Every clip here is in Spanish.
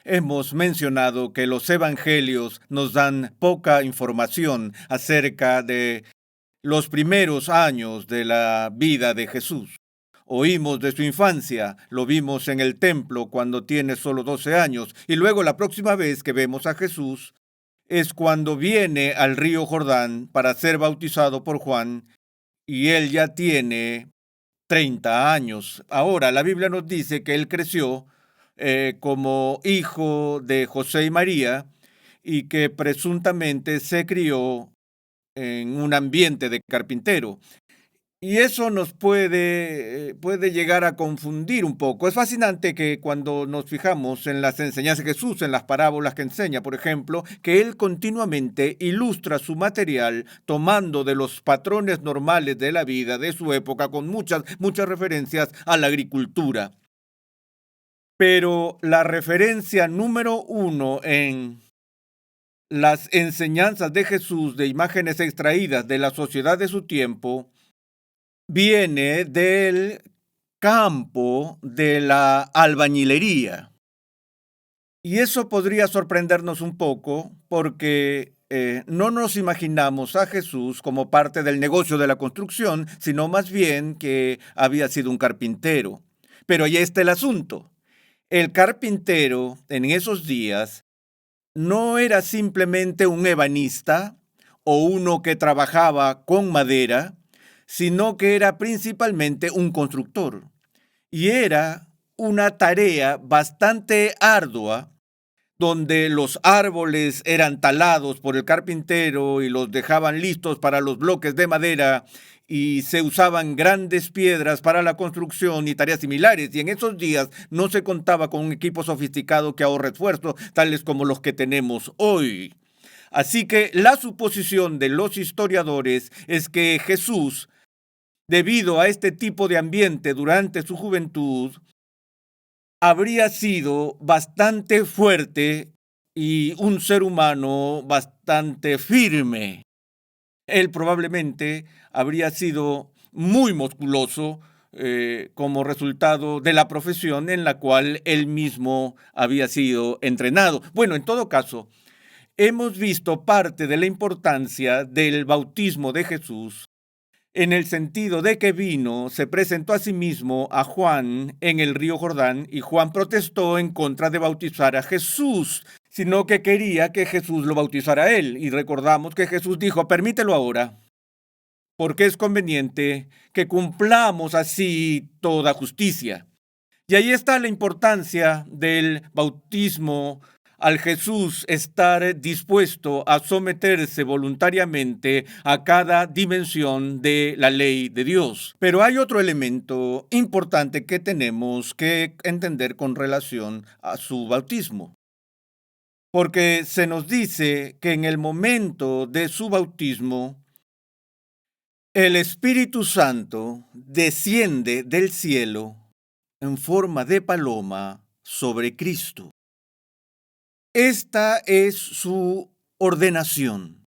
Hemos mencionado que los evangelios nos dan poca información acerca de los primeros años de la vida de Jesús. Oímos de su infancia, lo vimos en el templo cuando tiene solo 12 años, y luego la próxima vez que vemos a Jesús es cuando viene al río Jordán para ser bautizado por Juan, y él ya tiene 30 años. Ahora, la Biblia nos dice que él creció como hijo de José y María y que presuntamente se crió en un ambiente de carpintero. Y eso nos puede llegar a confundir un poco. Es fascinante que cuando nos fijamos en las enseñanzas de Jesús, en las parábolas que enseña, por ejemplo, que él continuamente ilustra su material tomando de los patrones normales de la vida de su época, con muchas referencias a la agricultura. Pero la referencia número uno en las enseñanzas de Jesús de imágenes extraídas de la sociedad de su tiempo viene del campo de la albañilería. Y eso podría sorprendernos un poco porque no nos imaginamos a Jesús como parte del negocio de la construcción, sino más bien que había sido un carpintero. Pero ahí está el asunto. El carpintero en esos días no era simplemente un ebanista o uno que trabajaba con madera, sino que era principalmente un constructor. Y era una tarea bastante ardua, donde los árboles eran talados por el carpintero y los dejaban listos para los bloques de madera, y se usaban grandes piedras para la construcción y tareas similares. Y en esos días no se contaba con un equipo sofisticado que ahorre esfuerzo, tales como los que tenemos hoy. Así que la suposición de los historiadores es que Jesús, debido a este tipo de ambiente durante su juventud, habría sido bastante fuerte y un ser humano bastante firme. Él probablemente habría sido muy musculoso como resultado de la profesión en la cual él mismo había sido entrenado. Bueno, en todo caso, hemos visto parte de la importancia del bautismo de Jesús en el sentido de que vino, se presentó a sí mismo a Juan en el río Jordán, y Juan protestó en contra de bautizar a Jesús, sino que quería que Jesús lo bautizara a él. Y recordamos que Jesús dijo: permítelo ahora, porque es conveniente que cumplamos así toda justicia. Y ahí está la importancia del bautismo, al Jesús estar dispuesto a someterse voluntariamente a cada dimensión de la ley de Dios. Pero hay otro elemento importante que tenemos que entender con relación a su bautismo, porque se nos dice que en el momento de su bautismo, el Espíritu Santo desciende del cielo en forma de paloma sobre Cristo. Esta es su ordenación.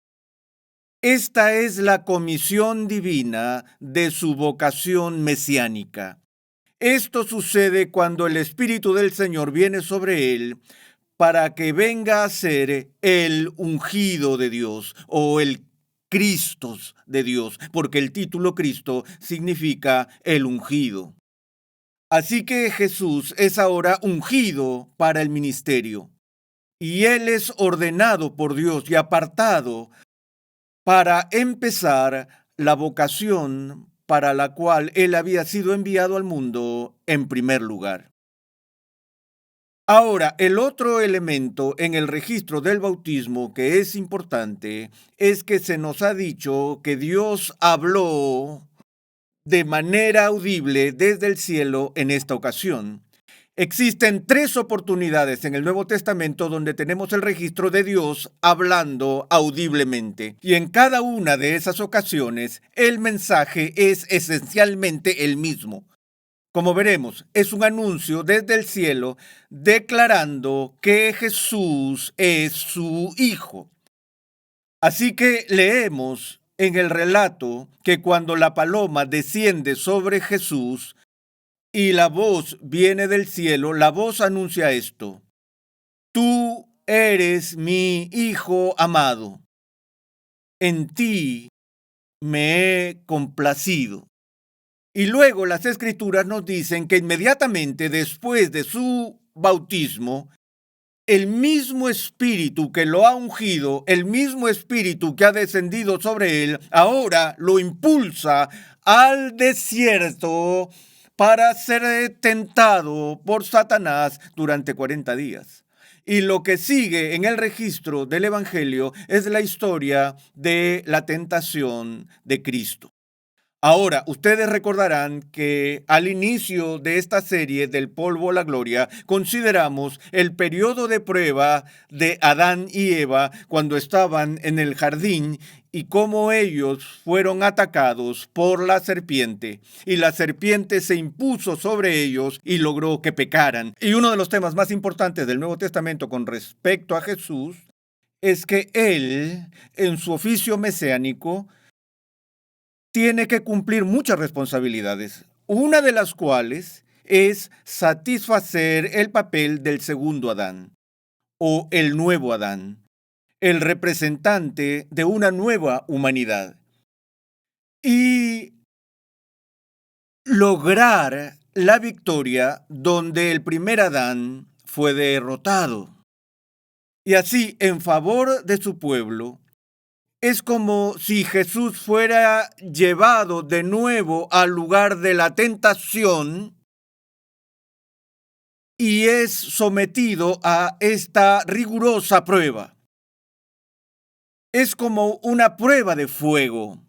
Esta es la comisión divina de su vocación mesiánica. Esto sucede cuando el Espíritu del Señor viene sobre él para que venga a ser el ungido de Dios o el Cristo de Dios, porque el título Cristo significa el ungido. Así que Jesús es ahora ungido para el ministerio, y él es ordenado por Dios y apartado para empezar la vocación para la cual él había sido enviado al mundo en primer lugar. Ahora, el otro elemento en el registro del bautismo que es importante es que se nos ha dicho que Dios habló de manera audible desde el cielo en esta ocasión. Existen 3 oportunidades en el Nuevo Testamento donde tenemos el registro de Dios hablando audiblemente. Y en cada una de esas ocasiones, el mensaje es esencialmente el mismo. Como veremos, es un anuncio desde el cielo declarando que Jesús es su Hijo. Así que leemos en el relato que cuando la paloma desciende sobre Jesús y la voz viene del cielo, la voz anuncia esto: Tú eres mi Hijo amado. En ti me he complacido. Y luego las Escrituras nos dicen que inmediatamente después de su bautismo, el mismo Espíritu que lo ha ungido, el mismo Espíritu que ha descendido sobre él, ahora lo impulsa al desierto para ser tentado por Satanás durante 40 días. Y lo que sigue en el registro del Evangelio es la historia de la tentación de Cristo. Ahora, ustedes recordarán que al inicio de esta serie del polvo a la gloria, consideramos el periodo de prueba de Adán y Eva cuando estaban en el jardín y cómo ellos fueron atacados por la serpiente. Y la serpiente se impuso sobre ellos y logró que pecaran. Y uno de los temas más importantes del Nuevo Testamento con respecto a Jesús es que él, en su oficio mesiánico, tiene que cumplir muchas responsabilidades, una de las cuales es satisfacer el papel del segundo Adán o el nuevo Adán, el representante de una nueva humanidad, y lograr la victoria donde el primer Adán fue derrotado. Y así, en favor de su pueblo, es como si Jesús fuera llevado de nuevo al lugar de la tentación y es sometido a esta rigurosa prueba. Es como una prueba de fuego,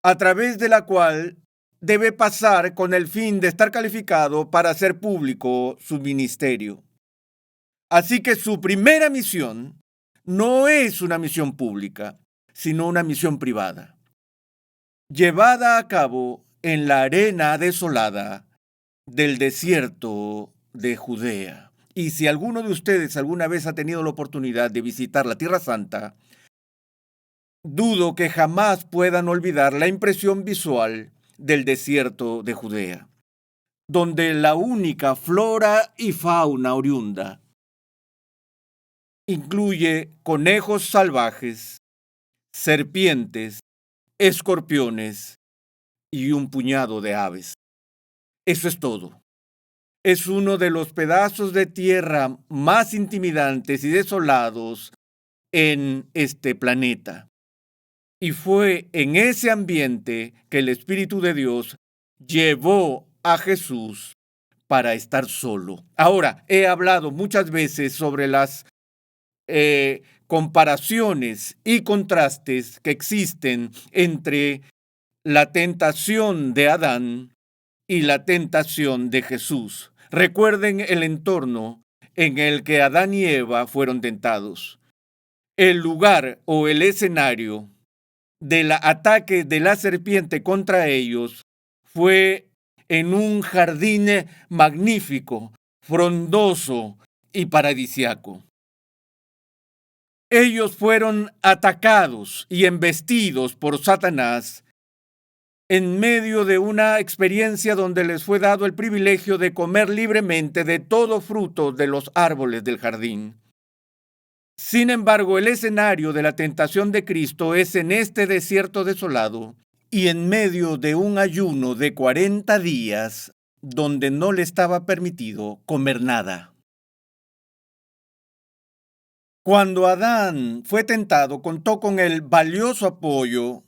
a través de la cual debe pasar con el fin de estar calificado para hacer público su ministerio. Así que su primera misión no es una misión pública, sino una misión privada, llevada a cabo en la arena desolada del desierto de Judea. Y si alguno de ustedes alguna vez ha tenido la oportunidad de visitar la Tierra Santa, dudo que jamás puedan olvidar la impresión visual del desierto de Judea, donde la única flora y fauna oriunda incluye conejos salvajes, serpientes, escorpiones y un puñado de aves. Eso es todo. Es uno de los pedazos de tierra más intimidantes y desolados en este planeta. Y fue en ese ambiente que el Espíritu de Dios llevó a Jesús para estar solo. Ahora, he hablado muchas veces sobre las comparaciones y contrastes que existen entre la tentación de Adán y la tentación de Jesús. Recuerden el entorno en el que Adán y Eva fueron tentados. El lugar o el escenario del ataque de la serpiente contra ellos fue en un jardín magnífico, frondoso y paradisiaco. Ellos fueron atacados y embestidos por Satanás en medio de una experiencia donde les fue dado el privilegio de comer libremente de todo fruto de los árboles del jardín. Sin embargo, el escenario de la tentación de Cristo es en este desierto desolado y en medio de un ayuno de 40 días donde no le estaba permitido comer nada. Cuando Adán fue tentado, contó con el valioso apoyo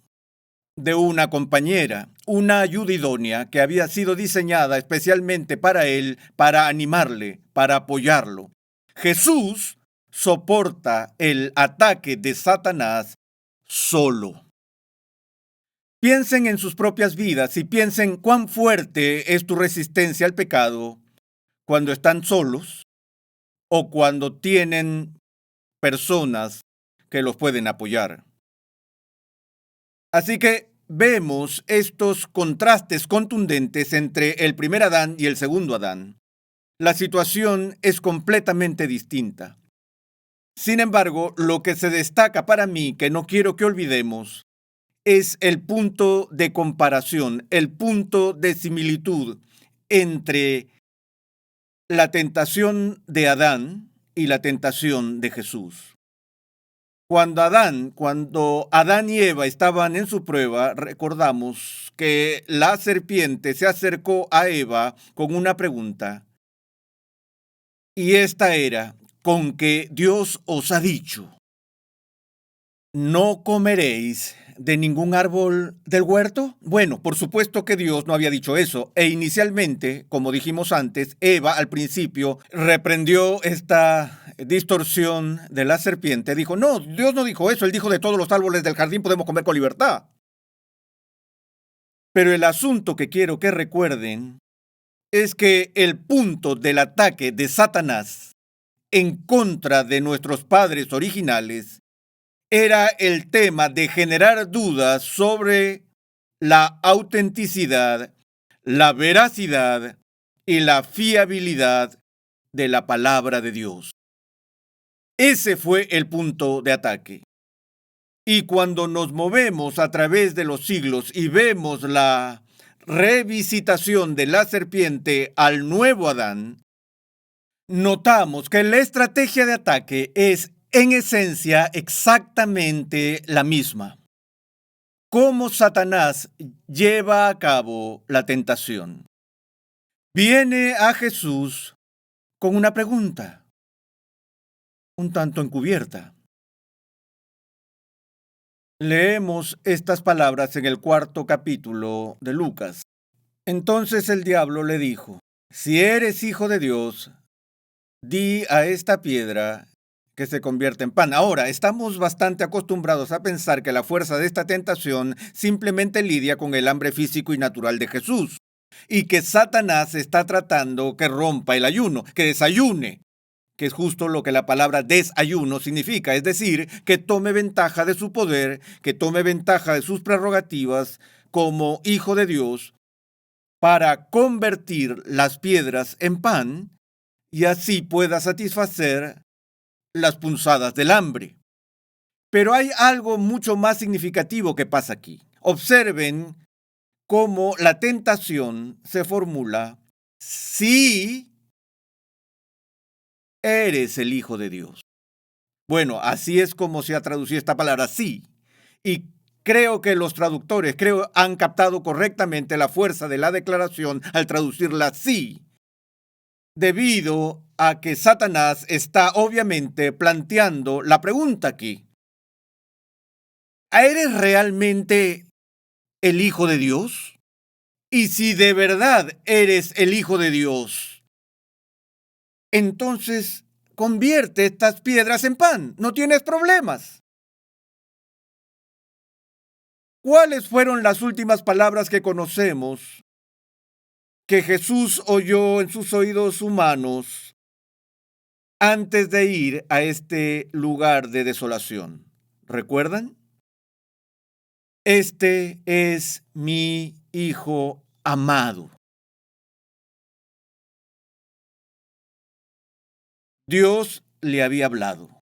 de una compañera, una ayuda idónea que había sido diseñada especialmente para él, para animarle, para apoyarlo. Jesús soporta el ataque de Satanás solo. Piensen en sus propias vidas y piensen cuán fuerte es tu resistencia al pecado cuando están solos o cuando tienen personas que los pueden apoyar. Así que vemos estos contrastes contundentes entre el primer Adán y el segundo Adán. La situación es completamente distinta. Sin embargo, lo que se destaca para mí, que no quiero que olvidemos, es el punto de comparación, el punto de similitud entre la tentación de Adán y la tentación de Jesús. Cuando Adán y Eva estaban en su prueba, recordamos que la serpiente se acercó a Eva con una pregunta, y esta era: ¿con que Dios os ha dicho, no comeréis de ningún árbol del huerto? Bueno, por supuesto que Dios no había dicho eso, e inicialmente, como dijimos antes, Eva al principio reprendió esta distorsión de la serpiente. Dijo: no, Dios no dijo eso, Él dijo: de todos los árboles del jardín podemos comer con libertad. Pero el asunto que quiero que recuerden es que el punto del ataque de Satanás en contra de nuestros padres originales era el tema de generar dudas sobre la autenticidad, la veracidad y la fiabilidad de la palabra de Dios. Ese fue el punto de ataque. Y cuando nos movemos a través de los siglos y vemos la revisitación de la serpiente al nuevo Adán, notamos que la estrategia de ataque es en esencia exactamente la misma. ¿Cómo Satanás lleva a cabo la tentación? Viene a Jesús con una pregunta, un tanto encubierta. Leemos estas palabras en el 4º capítulo de Lucas. Entonces el diablo le dijo: si eres hijo de Dios, di a esta piedra que se convierte en pan. Ahora, estamos bastante acostumbrados a pensar que la fuerza de esta tentación simplemente lidia con el hambre físico y natural de Jesús, y que Satanás está tratando que rompa el ayuno, que desayune, que es justo lo que la palabra desayuno significa, es decir, que tome ventaja de su poder, que tome ventaja de sus prerrogativas como hijo de Dios para convertir las piedras en pan y así pueda satisfacer las punzadas del hambre. Pero hay algo mucho más significativo que pasa aquí. Observen cómo la tentación se formula: si eres el Hijo de Dios. Bueno, así es como se ha traducido esta palabra, sí. Y creo que los traductores han captado correctamente la fuerza de la declaración al traducirla sí, debido a que Satanás está obviamente planteando la pregunta aquí: ¿eres realmente el Hijo de Dios? Y si de verdad eres el Hijo de Dios, entonces convierte estas piedras en pan, no tienes problemas. ¿Cuáles fueron las últimas palabras que conocemos que Jesús oyó en sus oídos humanos antes de ir a este lugar de desolación? ¿Recuerdan? Este es mi Hijo amado. Dios le había hablado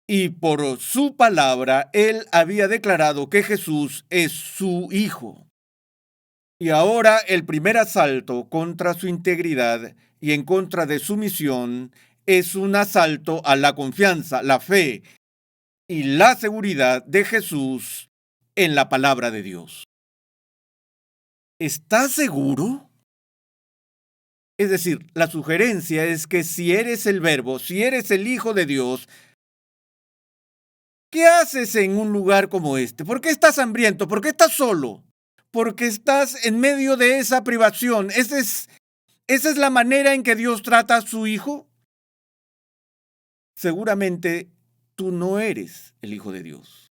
y por su palabra él había declarado que Jesús es su Hijo. Y ahora el primer asalto contra su integridad y en contra de su misión es un asalto a la confianza, la fe y la seguridad de Jesús en la palabra de Dios. ¿Estás seguro? Es decir, la sugerencia es que si eres el Verbo, si eres el Hijo de Dios, ¿qué haces en un lugar como este? ¿Por qué estás hambriento? ¿Por qué estás solo? Porque estás en medio de esa privación. ¿Esa es la manera en que Dios trata a su Hijo? Seguramente tú no eres el Hijo de Dios.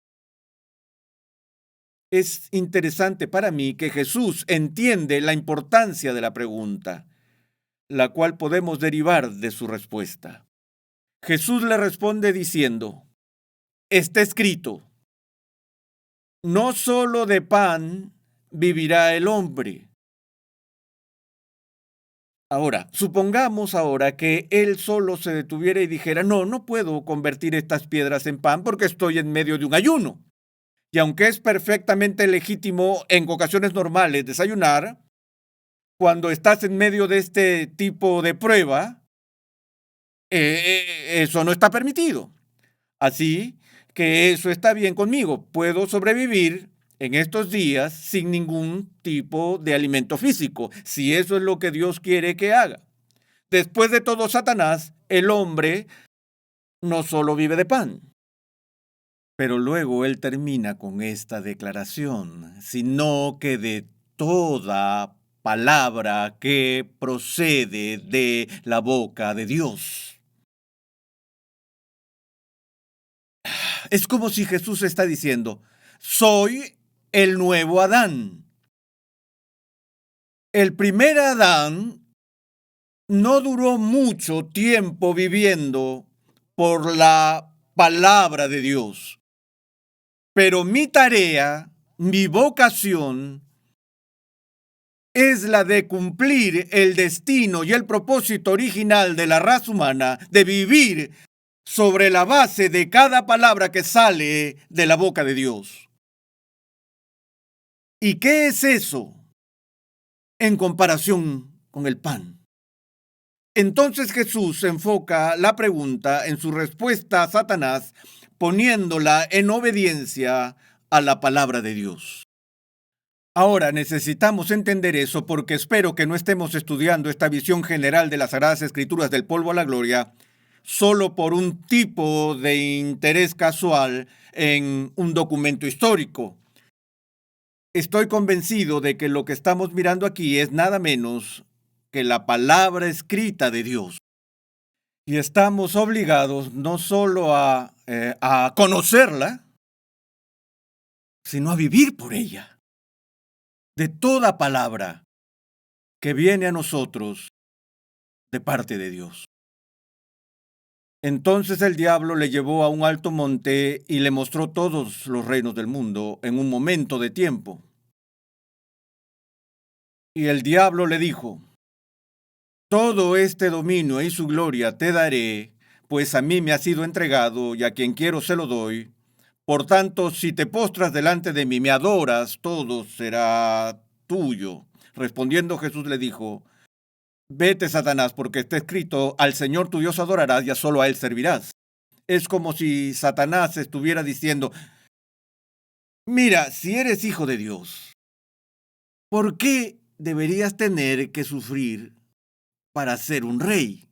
Es interesante para mí que Jesús entiende la importancia de la pregunta, la cual podemos derivar de su respuesta. Jesús le responde diciendo: está escrito, no solo de pan vivirá el hombre. Ahora, supongamos ahora que él solo se detuviera y dijera: no puedo convertir estas piedras en pan porque estoy en medio de un ayuno. Y aunque es perfectamente legítimo en ocasiones normales desayunar, cuando estás en medio de este tipo de prueba, eso no está permitido. Así que eso está bien conmigo. Puedo sobrevivir en estos días sin ningún tipo de alimento físico, si eso es lo que Dios quiere que haga. Después de todo, Satanás, el hombre, no solo vive de pan. Pero luego él termina con esta declaración, sino que de toda palabra que procede de la boca de Dios. Es como si Jesús está diciendo, soy el nuevo Adán. El primer Adán no duró mucho tiempo viviendo por la palabra de Dios. Pero mi tarea, mi vocación, es la de cumplir el destino y el propósito original de la raza humana, de vivir sobre la base de cada palabra que sale de la boca de Dios. ¿Y qué es eso en comparación con el pan? Entonces Jesús enfoca la pregunta en su respuesta a Satanás, poniéndola en obediencia a la palabra de Dios. Ahora necesitamos entender eso porque espero que no estemos estudiando esta visión general de las Sagradas Escrituras del polvo a la gloria solo por un tipo de interés casual en un documento histórico. Estoy convencido de que lo que estamos mirando aquí es nada menos que la palabra escrita de Dios. Y estamos obligados no solo a conocerla, sino a vivir por ella. De toda palabra que viene a nosotros de parte de Dios. Entonces el diablo le llevó a un alto monte y le mostró todos los reinos del mundo en un momento de tiempo. Y el diablo le dijo, todo este dominio y su gloria te daré, pues a mí me ha sido entregado y a quien quiero se lo doy. Por tanto, si te postras delante de mí, me adoras, todo será tuyo. Respondiendo Jesús le dijo, vete, Satanás, porque está escrito, al Señor tu Dios adorarás y a solo a Él servirás. Es como si Satanás estuviera diciendo, mira, si eres hijo de Dios, ¿por qué deberías tener que sufrir para ser un rey?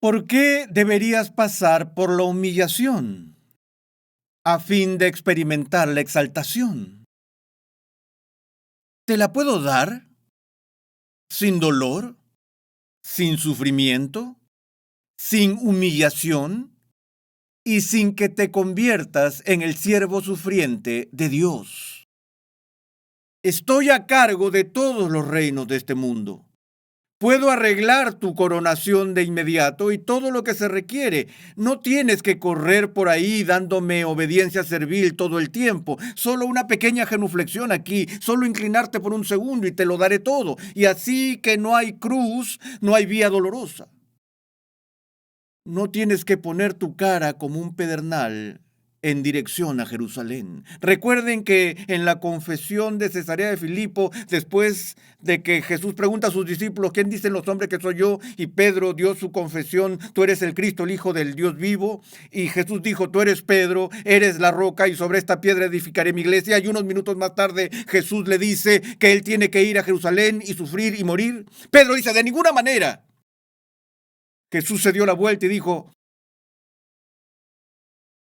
¿Por qué deberías pasar por la humillación a fin de experimentar la exaltación? ¿Te la puedo dar sin dolor, sin sufrimiento, sin humillación y sin que te conviertas en el siervo sufriente de Dios? Estoy a cargo de todos los reinos de este mundo. Puedo arreglar tu coronación de inmediato y todo lo que se requiere. No tienes que correr por ahí dándome obediencia servil todo el tiempo. Solo una pequeña genuflexión aquí, solo inclinarte por un segundo y te lo daré todo. Y así que no hay cruz, no hay vía dolorosa. No tienes que poner tu cara como un pedernal en dirección a Jerusalén. Recuerden que en la confesión de Cesarea de Filipo, después de que Jesús pregunta a sus discípulos, ¿quién dicen los hombres que soy yo? Y Pedro dio su confesión, tú eres el Cristo, el Hijo del Dios vivo. Y Jesús dijo, tú eres Pedro, eres la roca y sobre esta piedra edificaré mi iglesia. Y unos minutos más tarde Jesús le dice que él tiene que ir a Jerusalén y sufrir y morir. Pedro dice, de ninguna manera. Jesús se dio la vuelta y dijo,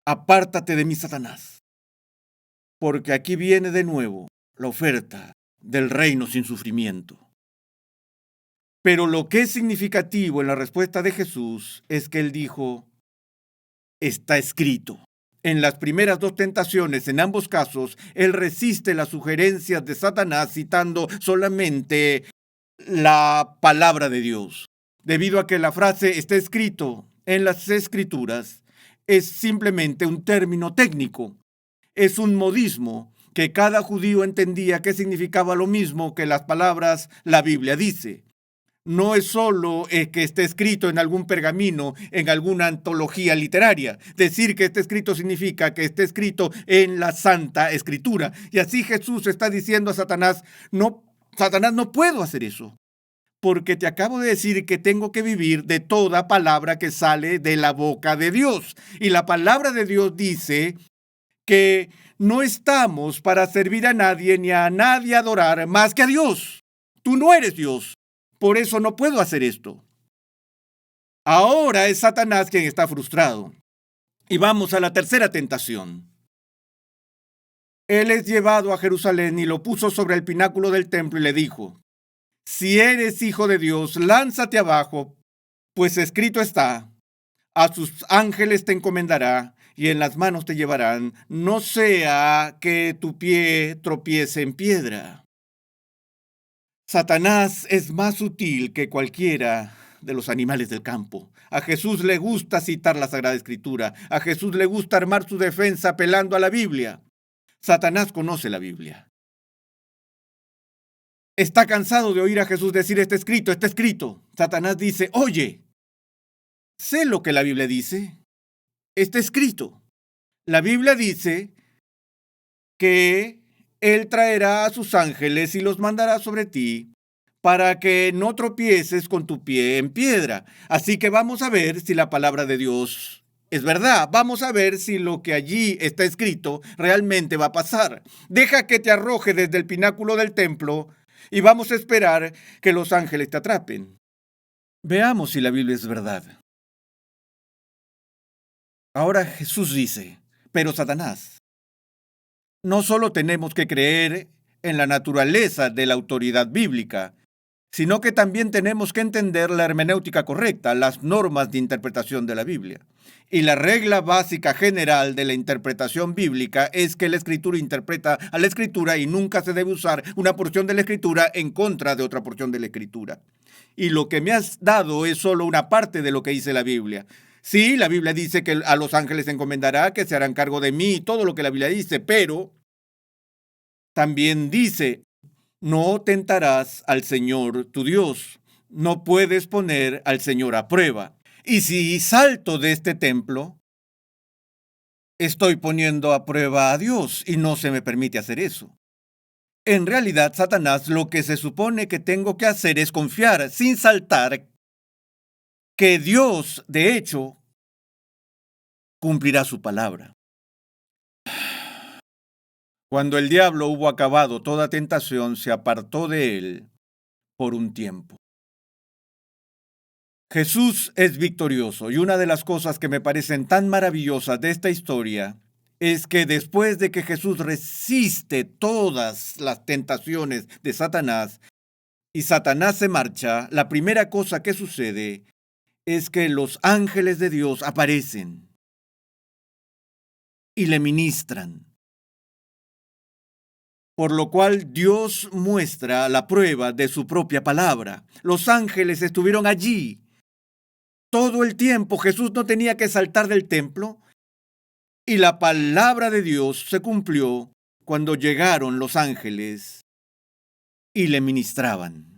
apártate de mí, Satanás, porque aquí viene de nuevo la oferta del reino sin sufrimiento. Pero lo que es significativo en la respuesta de Jesús es que él dijo, está escrito. En las primeras dos tentaciones, en ambos casos, él resiste las sugerencias de Satanás citando solamente la palabra de Dios. Debido a que la frase está escrito en las Escrituras, es simplemente un término técnico. Es un modismo que cada judío entendía que significaba lo mismo que las palabras la Biblia dice. No es solo que esté escrito en algún pergamino, en alguna antología literaria. Decir que esté escrito significa que esté escrito en la Santa Escritura. Y así Jesús está diciendo a Satanás, no, Satanás, no puedo hacer eso. porque te acabo de decir que tengo que vivir de toda palabra que sale de la boca de Dios. Y la palabra de Dios dice que no estamos para servir a nadie ni a nadie adorar más que a Dios. Tú no eres Dios. Por eso no puedo hacer esto. Ahora es Satanás quien está frustrado. Y vamos a la tercera tentación. Él es llevado a Jerusalén y lo puso sobre el pináculo del templo y le dijo: si eres hijo de Dios, lánzate abajo, pues escrito está: a sus ángeles te encomendará y en las manos te llevarán, no sea que tu pie tropiece en piedra. Satanás es más sutil que cualquiera de los animales del campo. A Jesús le gusta citar la Sagrada Escritura. A Jesús le gusta armar su defensa apelando a la Biblia. Satanás conoce la Biblia. Está cansado de oír a Jesús decir: está escrito, está escrito. Satanás dice: oye, sé lo que la Biblia dice. Está escrito. La Biblia dice que Él traerá a sus ángeles y los mandará sobre ti para que no tropieces con tu pie en piedra. Así que vamos a ver si la palabra de Dios es verdad. Vamos a ver si lo que allí está escrito realmente va a pasar. Deja que te arroje desde el pináculo del templo y vamos a esperar que los ángeles te atrapen. Veamos si la Biblia es verdad. Ahora Jesús dice: pero Satanás, no solo tenemos que creer en la naturaleza de la autoridad bíblica, sino que también tenemos que entender la hermenéutica correcta, las normas de interpretación de la Biblia. Y la regla básica general de la interpretación bíblica es que la Escritura interpreta a la Escritura y nunca se debe usar una porción de la Escritura en contra de otra porción de la Escritura. Y lo que me has dado es solo una parte de lo que dice la Biblia. Sí, la Biblia dice que a los ángeles se encomendará, que se harán cargo de mí, todo lo que la Biblia dice, pero también dice: no tentarás al Señor tu Dios. No puedes poner al Señor a prueba. Y si salto de este templo, estoy poniendo a prueba a Dios y no se me permite hacer eso. En realidad, Satanás, lo que se supone que tengo que hacer es confiar sin saltar que Dios, de hecho, cumplirá su palabra. Cuando el diablo hubo acabado toda tentación, se apartó de él por un tiempo. Jesús es victorioso y una de las cosas que me parecen tan maravillosas de esta historia es que después de que Jesús resiste todas las tentaciones de Satanás y Satanás se marcha, la primera cosa que sucede es que los ángeles de Dios aparecen y le ministran. Por lo cual Dios muestra la prueba de su propia palabra. Los ángeles estuvieron allí todo el tiempo. Jesús no tenía que saltar del templo y la palabra de Dios se cumplió cuando llegaron los ángeles y le ministraban.